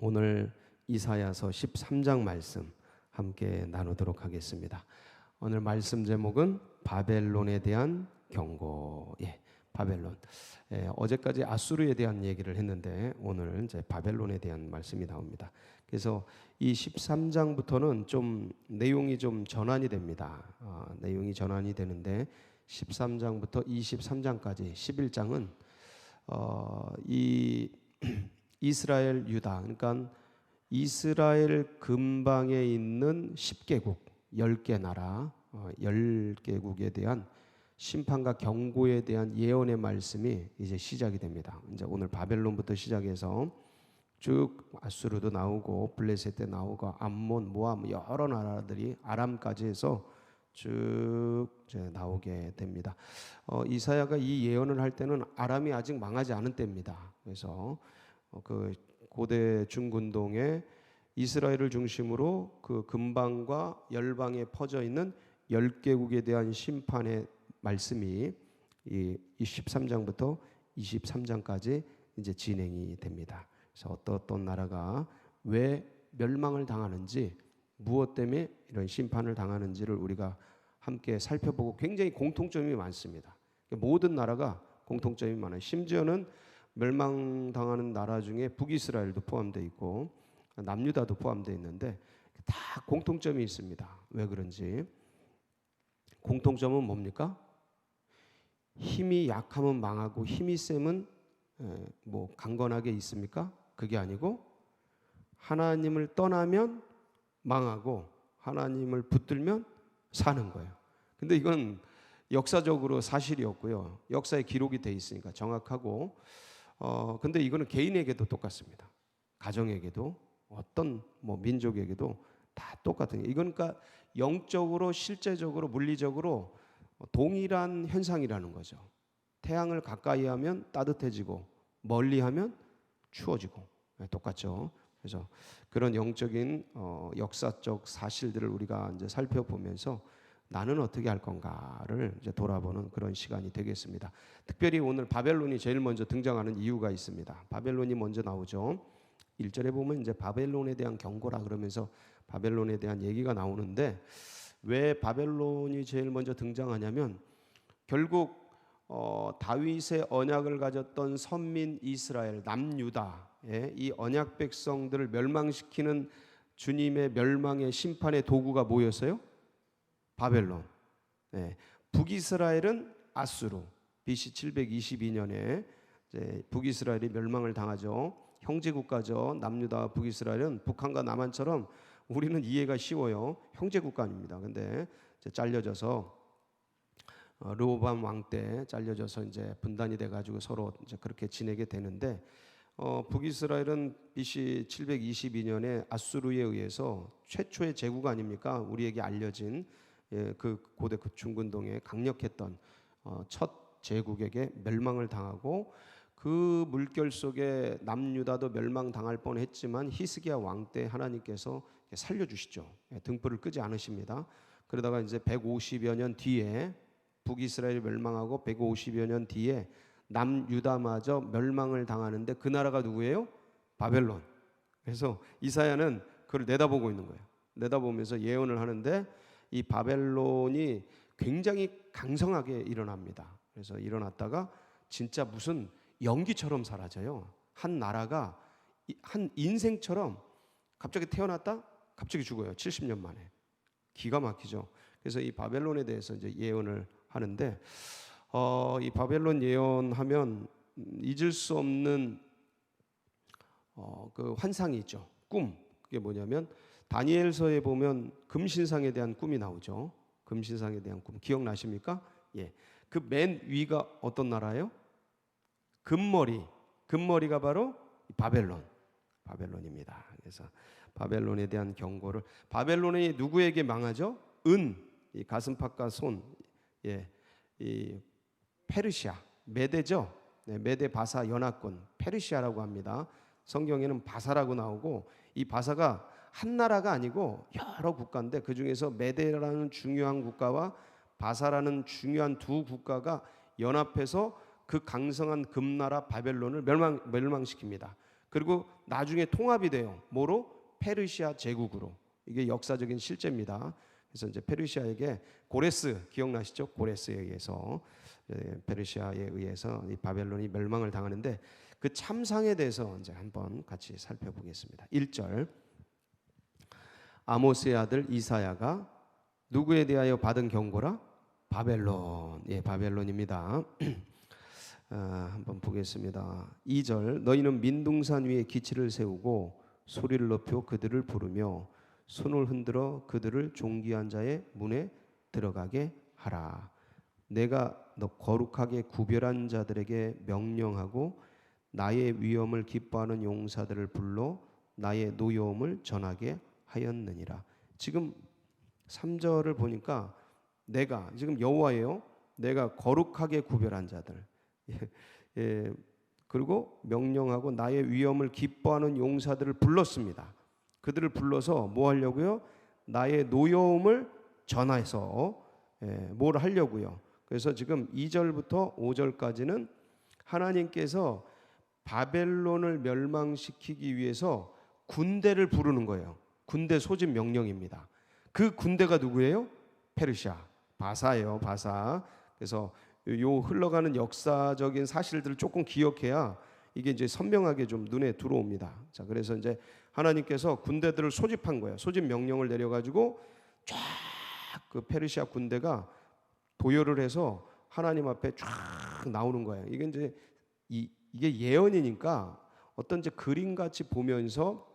오늘 이사야서 13장 말씀 함께 나누도록 하겠습니다. 오늘 말씀 제목은 바벨론에 대한 경고. 바벨론. 어제까지 아수르에 대한 얘기를 했는데 오늘 이제 바벨론에 대한 말씀이 나옵니다. 그래서 이 13장부터는 좀 내용이 좀 전환이 됩니다. 내용이 전환이 되는데 13장부터 23장까지 11장은 이 이스라엘 유다, 그러니까 이스라엘 근방에 있는 10개국, 10개 나라, 10개국에 대한 심판과 경고에 대한 예언의 말씀이 이제 시작이 됩니다. 이제 오늘 바벨론부터 시작해서 쭉 아수르도 나오고 블레셋도 나오고 암몬, 모압 여러 나라들이 아람까지 해서 쭉 이제 나오게 됩니다. 이사야가 이 예언을 할 때는 아람이 아직 망하지 않은 때입니다. 그래서 그 고대 중근동에 이스라엘을 중심으로 그 근방과 열방에 퍼져 있는 10개국에 대한 심판의 말씀이 이 13장부터 23장까지 이제 진행이 됩니다. 그래서 어떤 나라가 왜 멸망을 당하는지, 무엇 때문에 이런 심판을 당하는지를 우리가 함께 살펴보고 굉장히 공통점이 많습니다. 모든 나라가 공통점이 많아요. 심지어는 멸망당하는 나라 중에 북이스라엘도 포함되어 있고 남유다도 포함되어 있는데 다 공통점이 있습니다. 왜 그런지. 공통점은 뭡니까? 힘이 약하면 망하고 힘이 세면 뭐 강건하게 있습니까? 그게 아니고 하나님을 떠나면 망하고 하나님을 붙들면 사는 거예요. 근데 이건 역사적으로 사실이었고요. 역사에 기록이 돼 있으니까 정확하고 근데 이거는 개인에게도 똑같습니다. 가정에게도 어떤 뭐 민족에게도 다 똑같은. 이건 그러니까 영적으로, 실제적으로, 물리적으로 동일한 현상이라는 거죠. 태양을 가까이 하면 따뜻해지고 멀리 하면 추워지고 똑같죠. 그래서 그런 영적인 역사적 사실들을 우리가 이제 살펴보면서 나는 어떻게 할 건가를 이제 돌아보는 그런 시간이 되겠습니다. 특별히 오늘 바벨론이 제일 먼저 등장하는 이유가 있습니다. 바벨론이 먼저 나오죠. 1절에 보면 이제 바벨론에 대한 경고라 그러면서 바벨론에 대한 얘기가 나오는데 왜 바벨론이 제일 먼저 등장하냐면 결국 다윗의 언약을 가졌던 선민 이스라엘 남유다의 이 언약 백성들을 멸망시키는 주님의 멸망의 심판의 도구가 뭐였어요? 바벨론. 북이스라엘은 아수르. BC 722년에 이제 북이스라엘이 멸망을 당하죠. 형제국가죠. 남유다와 북이스라엘은 북한과 남한처럼 우리는 이해가 쉬워요. 형제국가 아닙니다. 근데 이제 잘려져서 르호보암 왕 때 잘려져서 이제 분단이 돼가지고 서로 이제 그렇게 지내게 되는데 북이스라엘은 BC 722년에 아수르에 의해서 최초의 제국 아닙니까? 우리에게 알려진 그 고대 그 중근동에 강력했던 첫 제국에게 멸망을 당하고 그 물결 속에 남유다도 멸망당할 뻔했지만 히스기야 왕 때 하나님께서 살려주시죠. 등불을 끄지 않으십니다. 그러다가 이제 150여 년 뒤에 북이스라엘이 멸망하고 150여 년 뒤에 남유다마저 멸망을 당하는데 그 나라가 누구예요? 바벨론. 그래서 이사야는 그걸 내다보고 있는 거예요. 내다보면서 예언을 하는데 이 바벨론이 굉장히 강성하게 일어납니다. 그래서 일어났다가 진짜 무슨 연기처럼 사라져요. 한 나라가 한 인생처럼 갑자기 태어났다 갑자기 죽어요. 70년 만에. 기가 막히죠. 그래서 이 바벨론에 대해서 이제 예언을 하는데 이 바벨론 예언하면 잊을 수 없는 그 환상이 있죠. 꿈. 그게 뭐냐면 다니엘서에 보면 금신상에 대한 꿈이 나오죠. 금신상에 대한 꿈 기억나십니까? 그 맨 위가 어떤 나라예요? 금머리가 바로 바벨론입니다. 그래서 바벨론에 대한 경고를 바벨론이 누구에게 망하죠? 이 가슴팍과 손, 이 페르시아, 메대죠. 메대 바사 연합군 페르시아라고 합니다. 성경에는 바사라고 나오고 이 바사가 한 나라가 아니고 여러 국가인데 그 중에서 메대라는 중요한 국가와 바사라는 중요한 두 국가가 연합해서 그 강성한 금나라 바벨론을 멸망시킵니다. 그리고 나중에 통합이 돼요. 뭐로? 페르시아 제국으로. 이게 역사적인 실제입니다. 그래서 이제 페르시아에게 고레스 기억나시죠? 고레스에 의해서 페르시아에 의해서 이 바벨론이 멸망을 당하는데 그 참상에 대해서 이제 한번 같이 살펴보겠습니다. 1절 아모스의 아들 이사야가 누구에 대하여 받은 경고라? 바벨론. 예, 바벨론입니다. 한번 보겠습니다. 2절 너희는 민둥산 위에 기치를 세우고 소리를 높여 그들을 부르며 손을 흔들어 그들을 존귀한 자의 문에 들어가게 하라. 내가 너 거룩하게 구별한 자들에게 명령하고 나의 위엄을 기뻐하는 용사들을 불러 나의 노여움을 전하게 하였느니라. 지금 3절을 보니까 내가 지금 여호와예요. 내가 거룩하게 구별한 자들. 예, 그리고 명령하고 나의 위엄을 기뻐하는 용사들을 불렀습니다. 그들을 불러서 뭐 하려고요? 나의 노여움을 전해서 뭘 하려고요? 그래서 지금 2절부터 5절까지는 하나님께서 바벨론을 멸망시키기 위해서 군대를 부르는 거예요. 군대 소집 명령입니다. 그 군대가 누구예요? 페르시아, 바사예요. 바사. 그래서 요 흘러가는 역사적인 사실들을 조금 기억해야 이게 이제 선명하게 좀 눈에 들어옵니다. 자, 그래서 이제 하나님께서 군대들을 소집한 거예요. 소집 명령을 내려가지고 쫙 그 페르시아 군대가 도열을 해서 하나님 앞에 쫙 나오는 거예요. 이게 이제 이게 예언이니까 어떤 이제 그림같이 보면서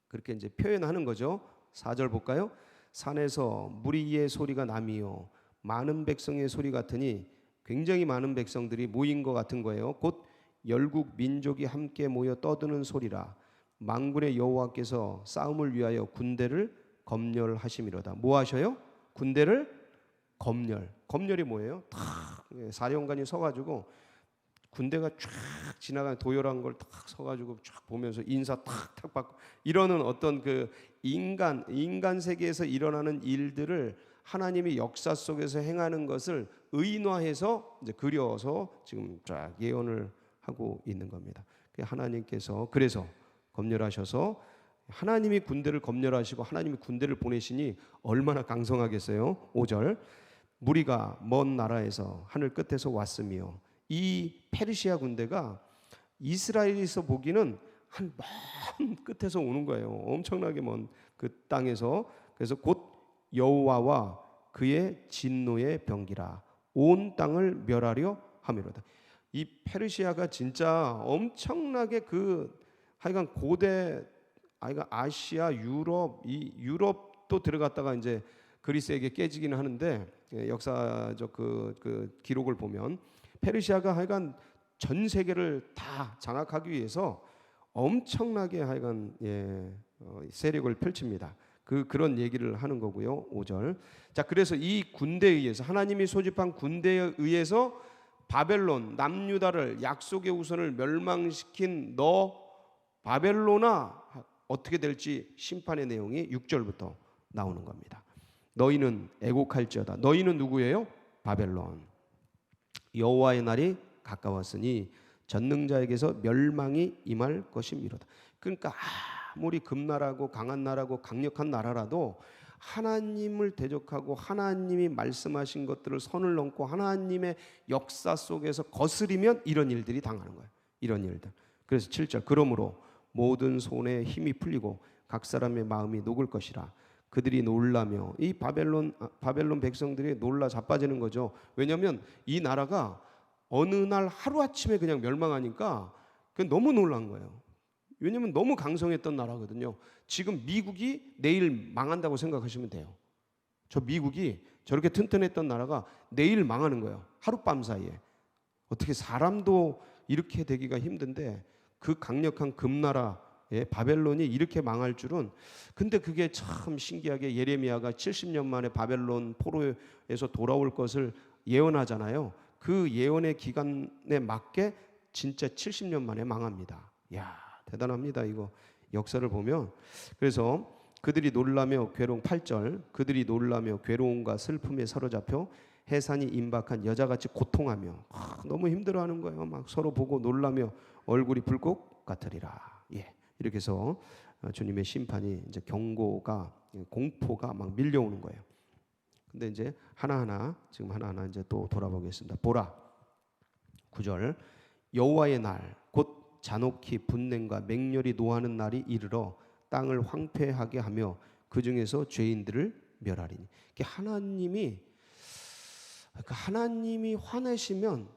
그렇게 이제 표현하는 거죠. 4절 볼까요? 산에서 무리의 소리가 나미요 많은 백성의 소리 같으니 굉장히 많은 백성들이 모인 것 같은 거예요. 곧 열국 민족이 함께 모여 떠드는 소리라. 만군의 여호와께서 싸움을 위하여 군대를 검열하심이로다. 뭐 하셔요? 군대를 검열. 검열이 뭐예요? 탁 사령관이 서가지고 군대가 쫙 지나가는 도열한 걸 탁 서가지고 쫙 보면서 인사 탁탁 받고 이러는 어떤 그 인간 세계에서 일어나는 일들을 하나님이 역사 속에서 행하는 것을 의인화해서 이제 그려서 지금 쫙 예언을 하고 있는 겁니다. 하나님께서 그래서 검열하셔서 하나님이 군대를 검열하시고 하나님이 군대를 보내시니 얼마나 강성하겠어요. 5절 무리가 먼 나라에서 하늘 끝에서 왔으며 이 페르시아 군대가 이스라엘에서 보기는 한 먼 끝에서 오는 거예요. 엄청나게 먼 그 땅에서. 그래서 곧 여호와와 그의 진노의 병기라 온 땅을 멸하려 함이로다. 이 페르시아가 진짜 엄청나게 그 하여간 고대 아시아 유럽도 들어갔다가 이제 그리스에게 깨지기는 하는데 역사적 그 기록을 보면 페르시아가 하여간 전 세계를 다 장악하기 위해서 엄청나게 하여간 세력을 펼칩니다. 그런 얘기를 하는 거고요. 5절. 자, 그래서 이 군대에 의해서 하나님이 소집한 군대에 의해서 바벨론 남유다를 약속의 우선을 멸망시킨 너 바벨론아 어떻게 될지 심판의 내용이 6절부터 나오는 겁니다. 너희는 애곡할지어다. 너희는 누구예요? 바벨론. 여호와의 날이 가까웠으니 전능자에게서 멸망이 임할 것임이로다. 그러니까 아무리 금나라고 강한 나라고 강력한 나라라도 하나님을 대적하고 하나님이 말씀하신 것들을 선을 넘고 하나님의 역사 속에서 거스리면 이런 일들이 당하는 거예요. 이런 일들. 그래서 7절 그러므로 모든 손에 힘이 풀리고 각 사람의 마음이 녹을 것이라. 그들이 놀라며 이 바벨론 백성들이 놀라 자빠지는 거죠. 왜냐하면 이 나라가 어느 날 하루아침에 그냥 멸망하니까 너무 놀란 거예요. 왜냐하면 너무 강성했던 나라거든요. 지금 미국이 내일 망한다고 생각하시면 돼요. 저 미국이 저렇게 튼튼했던 나라가 내일 망하는 거예요. 하룻밤 사이에. 어떻게 사람도 이렇게 되기가 힘든데 그 강력한 금나라의 바벨론이 이렇게 망할 줄은. 근데 그게 참 신기하게 예레미야가 70년 만에 바벨론 포로에서 돌아올 것을 예언하잖아요. 그 예언의 기간에 맞게 진짜 70년 만에 망합니다. 이야, 대단합니다. 이거 역사를 보면. 그래서 그들이 놀라며 괴로운 8절 그들이 놀라며 괴로움과 슬픔에 사로잡혀 해산이 임박한 여자같이 고통하며 너무 힘들어하는 거예요. 막 서로 보고 놀라며 얼굴이 붉고 같으리라. 예. 이렇게 해서 주님의 심판이 이제 경고가 공포가 막 밀려오는 거예요. 근데 이제 지금 하나하나 이제 또 돌아보겠습니다. 보라 9절 여호와의 날 곧 잔혹히 분냄과 맹렬히 노하는 날이 이르러 땅을 황폐하게 하며 그 중에서 죄인들을 멸하리니. 하나님이 화내시면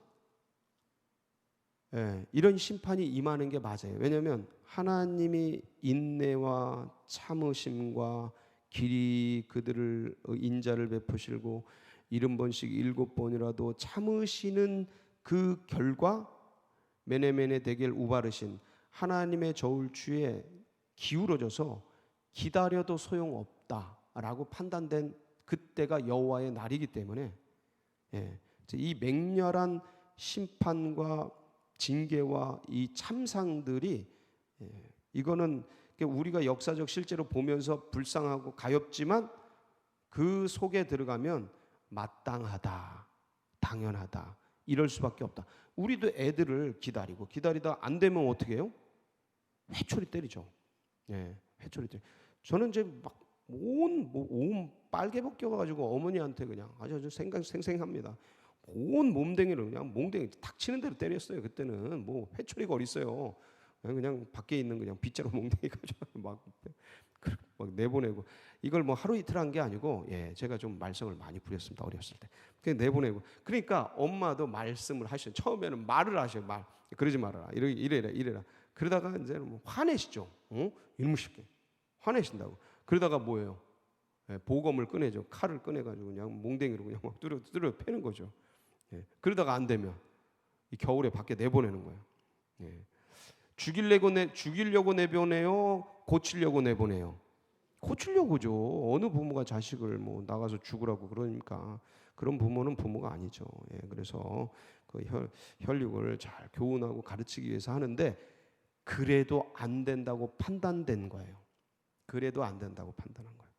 이런 심판이 임하는 게 맞아요. 왜냐하면 하나님이 인내와 참으심과 길이 그들을 인자를 베푸시고 70번씩 7번이라도 참으시는 그 결과 메네메네 데겔 우바르신 하나님의 저울추에 기울어져서 기다려도 소용없다라고 판단된 그때가 여호와의 날이기 때문에 이 맹렬한 심판과 징계와 이 참상들이 이거는 우리가 역사적 실제로 보면서 불쌍하고 가엾지만 그 속에 들어가면 마땅하다, 당연하다 이럴 수밖에 없다. 우리도 애들을 기다리다 안 되면 어떻게 해요? 회초리 때리죠. 회초리 때리. 저는 이제 막 온 빨개 벗겨가지고 어머니한테 그냥 아주 생생합니다. 온 몸댕이를 그냥 몽댕이 닥치는 대로 때렸어요. 그때는 뭐 회초리가 어딨어요. 그냥 밖에 있는 그냥 빗자루 몽댕이 가지고 막 내보내고 이걸 뭐 하루 이틀 한 게 아니고 제가 좀 말썽을 많이 부렸습니다. 어렸을 때. 그냥 내보내고 그러니까 엄마도 말씀을 하셔. 처음에는 말을 하셔. 그러지 말아라. 이래라. 그러다가 이제 뭐 화내시죠. 이놈 쉽게 화내신다고. 그러다가 뭐예요? 보검을 꺼내죠. 칼을 꺼내가지고 그냥 몽댕이로 그냥 막 뚜려 패는 거죠. 그러다가 안 되면 이 겨울에 밖에 내보내는 거예요. 죽이려고 내보내요? 고치려고 내보내요? 고치려고죠. 어느 부모가 자식을 뭐 나가서 죽으라고 그러니까 그런 부모는 부모가 아니죠. 그래서 그 혈육을 잘 교훈하고 가르치기 위해서 하는데 그래도 안 된다고 판단된 거예요. 그래도 안 된다고 판단한 거예요.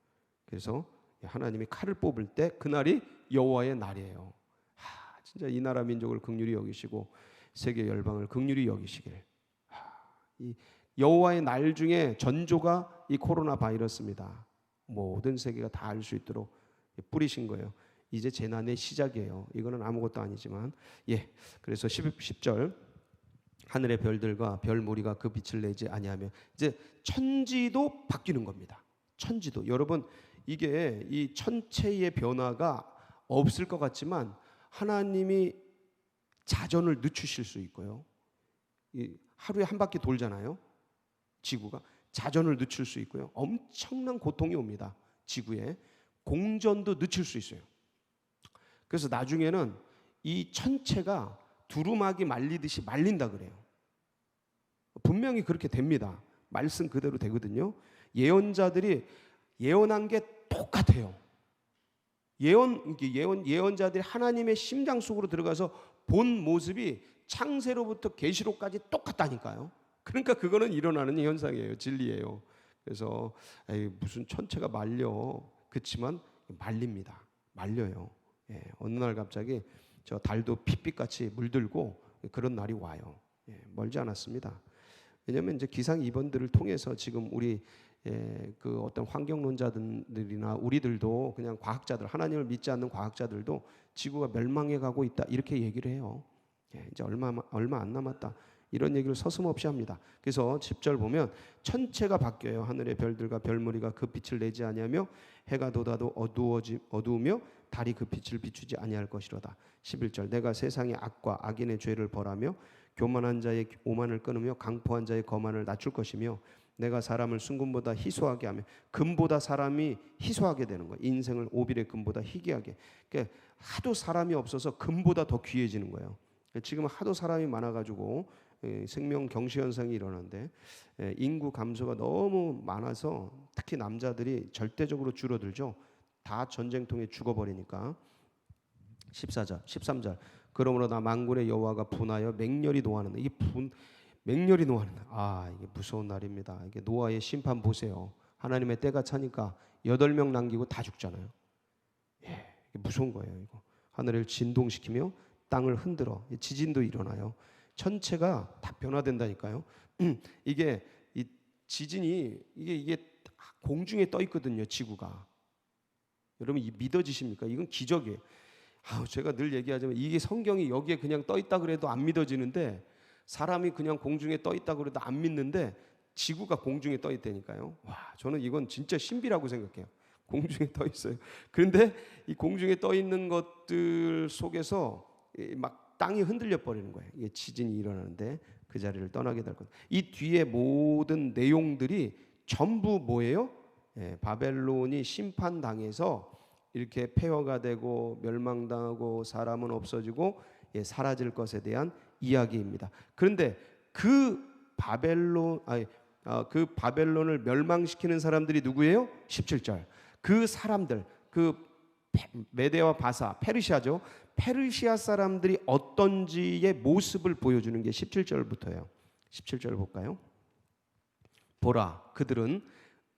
그래서 하나님이 칼을 뽑을 때 그날이 여호와의 날이에요. 진짜 이 나라 민족을 긍휼히 여기시고 세계 열방을 긍휼히 여기시길. 이 여호와의 날 중에 전조가 이 코로나 바이러스입니다. 모든 세계가 다 알 수 있도록 뿌리신 거예요. 이제 재난의 시작이에요. 이거는 아무것도 아니지만 그래서 10절 하늘의 별들과 별 무리가 그 빛을 내지 아니하며 이제 천지도 바뀌는 겁니다. 천지도 여러분 이게 이 천체의 변화가 없을 것 같지만 하나님이 자전을 늦추실 수 있고요. 하루에 한 바퀴 돌잖아요. 지구가 자전을 늦출 수 있고요. 엄청난 고통이 옵니다. 지구에 공전도 늦출 수 있어요. 그래서 나중에는 이 천체가 두루마기 말리듯이 말린다 그래요. 분명히 그렇게 됩니다. 말씀 그대로 되거든요. 예언자들이 예언한 게 똑같아요. 예언자들이 하나님의 심장 속으로 들어가서 본 모습이 창세로부터 계시록까지 똑같다니까요. 그러니까 그거는 일어나는 현상이에요. 진리예요. 그래서 무슨 천체가 말려. 그렇지만 말립니다. 말려요. 어느 날 갑자기 저 달도 핏빛같이 물들고 그런 날이 와요. 멀지 않았습니다. 왜냐하면 이제 기상 이변들을 통해서 지금 우리 그 어떤 환경론자들이나 우리들도 그냥 과학자들 하나님을 믿지 않는 과학자들도 지구가 멸망해 가고 있다 이렇게 얘기를 해요. 이제 얼마 안 남았다 이런 얘기를 서슴없이 합니다. 그래서 10절 보면 천체가 바뀌어요. 하늘의 별들과 별무리가 그 빛을 내지 아니하며 해가 돋아도 어두우며 달이 그 빛을 비추지 아니할 것이로다. 11절 내가 세상의 악과 악인의 죄를 벌하며 교만한 자의 오만을 끊으며 강포한 자의 거만을 낮출 것이며 내가 사람을 순금보다 희소하게 하며 금보다 사람이 희소하게 되는 거예요. 인생을 오빌의 금보다 희귀하게. 그러니까 하도 사람이 없어서 금보다 더 귀해지는 거예요. 지금 하도 사람이 많아가지고 생명 경시 현상이 일어나는데 인구 감소가 너무 많아서 특히 남자들이 절대적으로 줄어들죠. 다 전쟁통에 죽어버리니까. 13절 그러므로 나 만군의 여호와가 분하여 맹렬히 노하는데 맹렬히 노하는 이게 무서운 날입니다. 이게 노아의 심판 보세요. 하나님의 때가 차니까 8명 남기고 다 죽잖아요. 이게 무서운 거예요. 이거 하늘을 진동시키며 땅을 흔들어 지진도 일어나요. 천체가 다 변화된다니까요. 이게 이 지진이 이게 공중에 떠 있거든요. 지구가. 여러분 이 믿어지십니까? 이건 기적이에요. 제가 늘 얘기하지만 이게 성경이 여기에 그냥 떠 있다 그래도 안 믿어지는데, 사람이 그냥 공중에 떠 있다 그래도 안 믿는데 지구가 공중에 떠 있다니까요. 저는 이건 진짜 신비라고 생각해요. 공중에 떠 있어요. 그런데 이 공중에 떠 있는 것들 속에서 막 땅이 흔들려 버리는 거예요. 이게 지진이 일어나는데 그 자리를 떠나게 될 것. 이 뒤에 모든 내용들이 전부 뭐예요? 바벨론이 심판당해서 이렇게 폐허가 되고 멸망당하고 사람은 없어지고 사라질 것에 대한 이야기입니다. 그런데 그 바벨론을 멸망시키는 사람들이 누구예요? 17절. 그 사람들, 그 메대와 바사, 페르시아죠. 페르시아 사람들이 어떤지의 모습을 보여주는 게 17절부터예요. 17절 볼까요? 보라, 그들은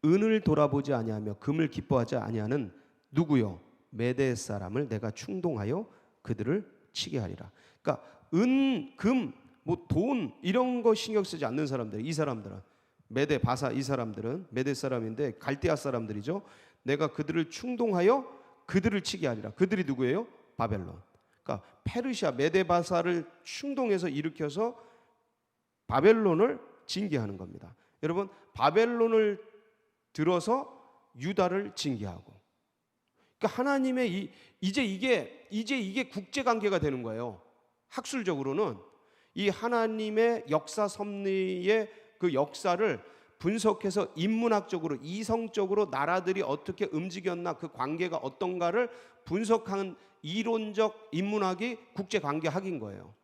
은을 돌아보지 아니하며 금을 기뻐하지 아니하는 누구요? 메대 사람을 내가 충동하여 그들을 치게 하리라. 그러니까 은, 금, 뭐 돈 이런 거 신경 쓰지 않는 사람들, 이 사람들은 메대, 바사, 이 사람들은 메대 사람인데 갈대아 사람들이죠. 내가 그들을 충동하여 그들을 치게 하리라. 그들이 누구예요? 바벨론. 그러니까 페르시아, 메대, 바사를 충동해서 일으켜서 바벨론을 징계하는 겁니다. 여러분, 바벨론을 들어서 유다를 징계하고, 그러니까 하나님의 이제 이게 국제 관계가 되는 거예요. 학술적으로는 이 하나님의 역사 섭리의 그 역사를 분석해서 인문학적으로, 이성적으로 나라들이 어떻게 움직였나, 그 관계가 어떤가를 분석하는 이론적 인문학이 국제관계학인 거예요.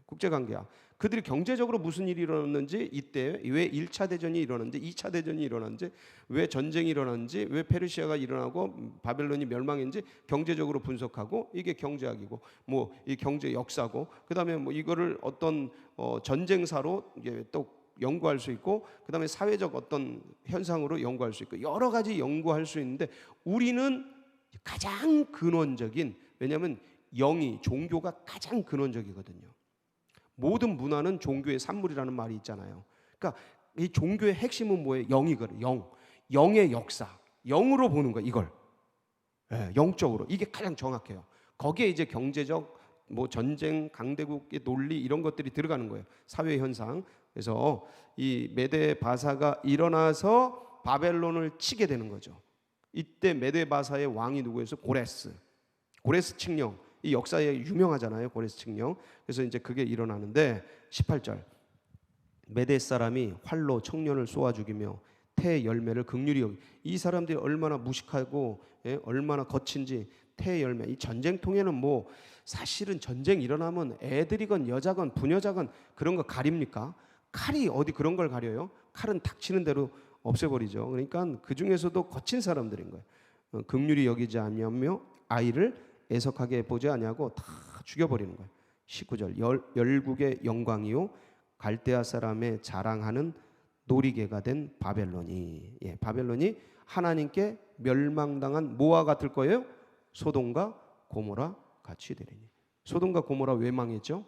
국제관계학. 그들이 경제적으로 무슨 일이 일어났는지, 이때 왜 1차 대전이 일어났는지, 2차 대전이 일어났는지, 왜 전쟁이 일어났는지, 왜 페르시아가 일어나고 바벨론이 멸망했는지 경제적으로 분석하고, 이게 경제학이고, 뭐 이 경제 역사고, 그다음에 뭐 이거를 어떤 전쟁사로 이게 또 연구할 수 있고, 그다음에 사회적 어떤 현상으로 연구할 수 있고, 여러 가지 연구할 수 있는데, 우리는 가장 근원적인, 왜냐하면 종교가 가장 근원적이거든요. 모든 문화는 종교의 산물이라는 말이 있잖아요. 그러니까 이 종교의 핵심은 뭐예요? 영이거든요. 영의 역사, 영으로 보는 거예요. 이걸 영적으로, 이게 가장 정확해요. 거기에 이제 경제적, 뭐 전쟁, 강대국의 논리 이런 것들이 들어가는 거예요. 사회 현상. 그래서 이 메대 바사가 일어나서 바벨론을 치게 되는 거죠. 이때 메대 바사의 왕이 누구였어요? 고레스 칙령. 이 역사에 유명하잖아요. 고레스 칙령. 그래서 이제 그게 일어나는데 18절. 메대 사람이 활로 청년을 쏘아 죽이며 태 열매를 긍휼히 여기. 이 사람들이 얼마나 무식하고 얼마나 거친지. 태 열매. 이 전쟁통에는 뭐 사실은 전쟁 일어나면 애들이건 여자건 부녀자건 그런 거 가립니까? 칼이 어디 그런 걸 가려요? 칼은 닥치는 대로 없애버리죠. 그러니까 그 중에서도 거친 사람들인 거예요. 긍휼히 여기지 아니하며 아이를 애석하게 보지 아니하고 다 죽여버리는 거예요. 19절. 열국의 영광이요 갈대아 사람의 자랑하는 놀이개가 된 바벨론이. 바벨론이 하나님께 멸망당한 뭐와 같을 거예요? 소돔과 고모라 같이 되리니. 소돔과 고모라 왜 망했죠?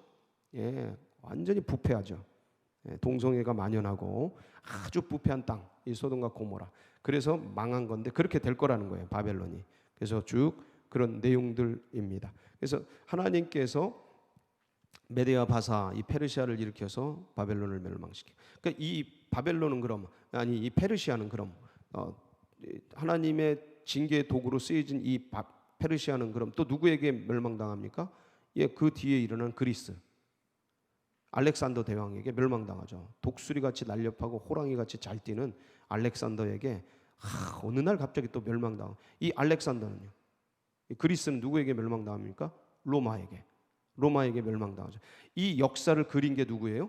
완전히 부패하죠. 동성애가 만연하고 아주 부패한 땅, 이 소돔과 고모라. 그래서 망한 건데 그렇게 될 거라는 거예요, 바벨론이. 그래서 쭉 그런 내용들입니다. 그래서 하나님께서 메대와 바사, 이 페르시아를 일으켜서 바벨론을 멸망시켜. 그러니까 이 바벨론은 이 페르시아는 하나님의 징계의 도구로 쓰여진 이 페르시아는 또 누구에게 멸망당합니까? 그 뒤에 일어난 그리스. 알렉산더 대왕에게 멸망당하죠. 독수리같이 날렵하고 호랑이같이 잘 뛰는 알렉산더에게 어느 날 갑자기 또 멸망당하고, 이 알렉산더는요, 그리스는 누구에게 멸망당합니까? 로마에게 멸망당하죠. 이 역사를 그린 게 누구예요?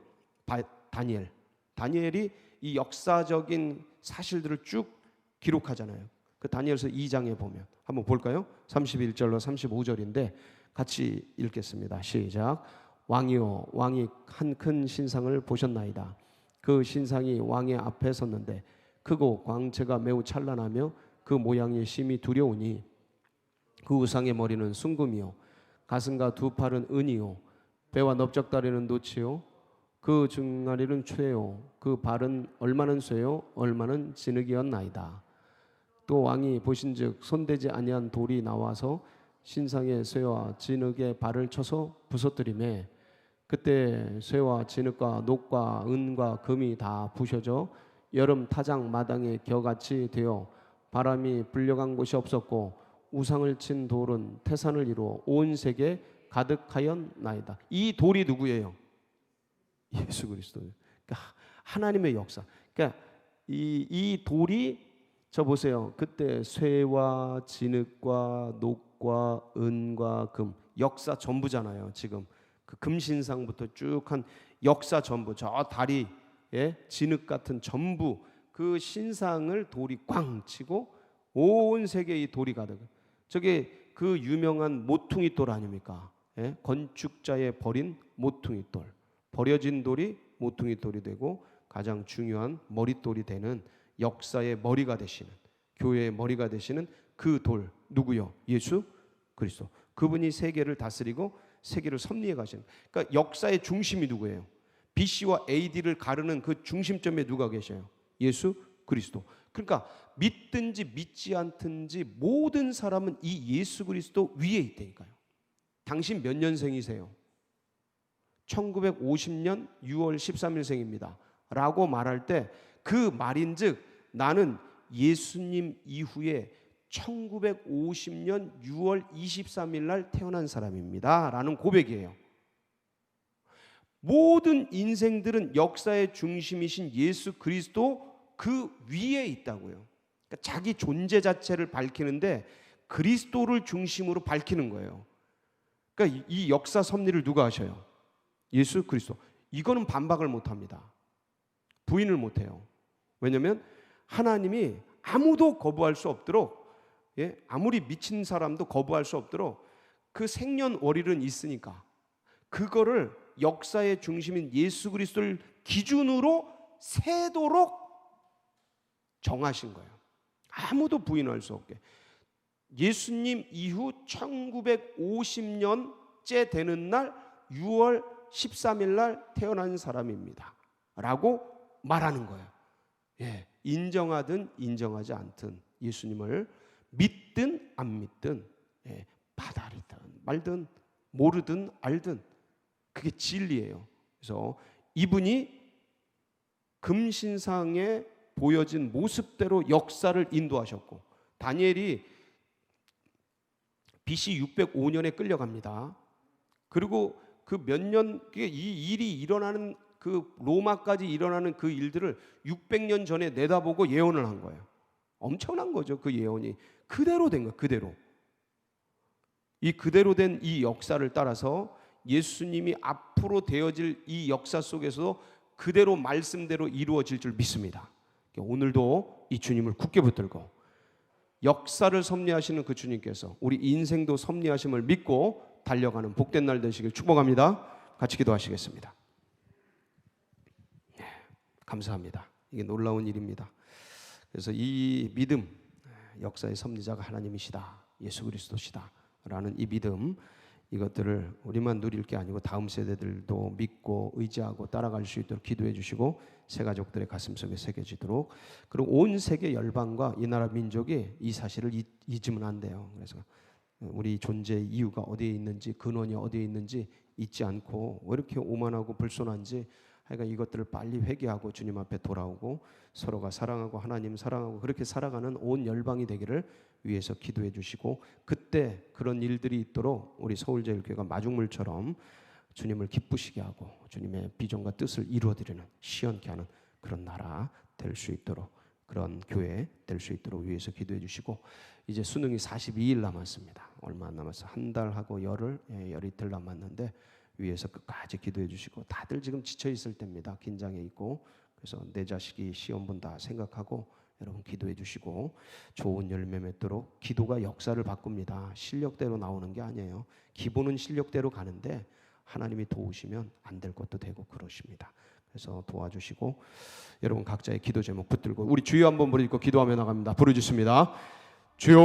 다니엘. 다니엘이 이 역사적인 사실들을 쭉 기록하잖아요. 그 다니엘서 2장에 보면 한번 볼까요? 31절로 35절인데 같이 읽겠습니다. 시작. 왕이요, 왕이 한 큰 신상을 보셨나이다. 그 신상이 왕의 앞에 섰는데 크고 광채가 매우 찬란하며 그 모양이 심히 두려우니 그 우상의 머리는 순금이요 가슴과 두 팔은 은이요 배와 넓적다리는 노치요 그 증아리는 쇠요 그 발은 얼마는 쇠요 얼마는 진흙이었나이다. 또 왕이 보신즉 손대지 아니한 돌이 나와서 신상의 쇠와 진흙의 발을 쳐서 부서뜨리매 그때 쇠와 진흙과 녹과 은과 금이 다 부셔져 여름 타작 마당의 겨같이 되어 바람이 불려간 곳이 없었고 우상을 친 돌은 태산을 이루어 온 세계에 가득하였나이다. 이 돌이 누구예요? 예수 그리스도예요. 그러니까 하나님의 역사. 그러니까 이 돌이 저 보세요. 그때 쇠와 진흙과 녹과 은과 금 역사 전부잖아요. 지금 그 금신상부터 쭉 한 역사 전부 저 다리에 진흙 같은 전부 그 신상을 돌이 꽝 치고 온 세계에 이 돌이 가득. 저게 그 유명한 모퉁이 돌 아닙니까? 예? 건축자의 버린 모퉁이 돌. 버려진 돌이 모퉁이 돌이 되고 가장 중요한 머릿돌이 되는 역사의 머리가 되시는 교회의 머리가 되시는 그 돌 누구요? 예수 그리스도. 그분이 세계를 다스리고 세계를 섭리해 가시는. 그러니까 역사의 중심이 누구예요? BC와 AD를 가르는 그 중심점에 누가 계셔요? 예수 그리스도. 그러니까 믿든지 믿지 않든지 모든 사람은 이 예수 그리스도 위에 있다니까요. 당신 몇 년생이세요? 1950년 6월 13일생입니다 라고 말할 때 그 말인즉 나는 예수님 이후에 1950년 6월 23일 날 태어난 사람입니다 라는 고백이에요. 모든 인생들은 역사의 중심이신 예수 그리스도 그 위에 있다고요. 그러니까 자기 존재 자체를 밝히는데 그리스도를 중심으로 밝히는 거예요. 그러니까 이 역사 섭리를 누가 하셔요? 예수 그리스도. 이거는 반박을 못합니다. 부인을 못해요. 왜냐하면 하나님이 아무도 거부할 수 없도록, 아무리 미친 사람도 거부할 수 없도록 그 생년월일은 있으니까 그거를 역사의 중심인 예수 그리스도를 기준으로 세도록 정하신 거예요. 아무도 부인할 수 없게. 예수님 이후 1950년째 되는 날 6월 13일 날 태어난 사람입니다 라고 말하는 거예요. 인정하든 인정하지 않든 예수님을 믿든 안 믿든 받아들이든 말든 모르든 알든 그게 진리예요. 그래서 이분이 금신상에 보여진 모습대로 역사를 인도하셨고 다니엘이 BC 605년에 끌려갑니다. 그리고 그 몇 년, 이 일이 일어나는 그 로마까지 일어나는 그 일들을 600년 전에 내다보고 예언을 한 거예요. 엄청난 거죠. 그 예언이 그대로 된 거예요. 그대로. 이 그대로 된 이 역사를 따라서 예수님이 앞으로 되어질 이 역사 속에서 그대로 말씀대로 이루어질 줄 믿습니다. 오늘도 이 주님을 굳게 붙들고 역사를 섭리하시는 그 주님께서 우리 인생도 섭리하심을 믿고 달려가는 복된 날 되시길 축복합니다. 같이 기도하시겠습니다. 감사합니다. 이게 놀라운 일입니다. 그래서 이 믿음, 역사의 섭리자가 하나님이시다, 예수 그리스도시다 라는 이 믿음, 이것들을 우리만 누릴 게 아니고 다음 세대들도 믿고 의지하고 따라갈 수 있도록 기도해 주시고 새 가족들의 가슴속에 새겨지도록, 그리고 온 세계 열방과 이 나라 민족이 이 사실을 잊으면 안 돼요. 그래서 우리 존재의 이유가 어디에 있는지, 근원이 어디에 있는지 잊지 않고 왜 이렇게 오만하고 불손한지 하여간 이것들을 빨리 회개하고 주님 앞에 돌아오고 서로가 사랑하고 하나님 사랑하고 그렇게 살아가는 온 열방이 되기를 위해서 기도해 주시고, 그때 그런 일들이 있도록 우리 서울제일교회가 마중물처럼 주님을 기쁘시게 하고 주님의 비전과 뜻을 이루어드리는 시원케 하는 그런 나라 될 수 있도록, 그런 교회 될 수 있도록 위해서 기도해 주시고, 이제 수능이 42일 남았습니다. 얼마 안 남았어. 한 달하고 열이틀 남았는데 위에서 끝까지 기도해 주시고, 다들 지금 지쳐 있을 때입니다. 긴장해 있고. 그래서 내 자식이 시험 본다 생각하고 여러분 기도해 주시고 좋은 열매 맺도록. 기도가 역사를 바꿉니다. 실력대로 나오는 게 아니에요. 기본은 실력대로 가는데 하나님이 도우시면 안 될 것도 되고 그러십니다. 그래서 도와주시고, 여러분 각자의 기도 제목 붙들고 우리 주여 한번 부르고 기도하며 나갑니다. 부르짖습니다. 주여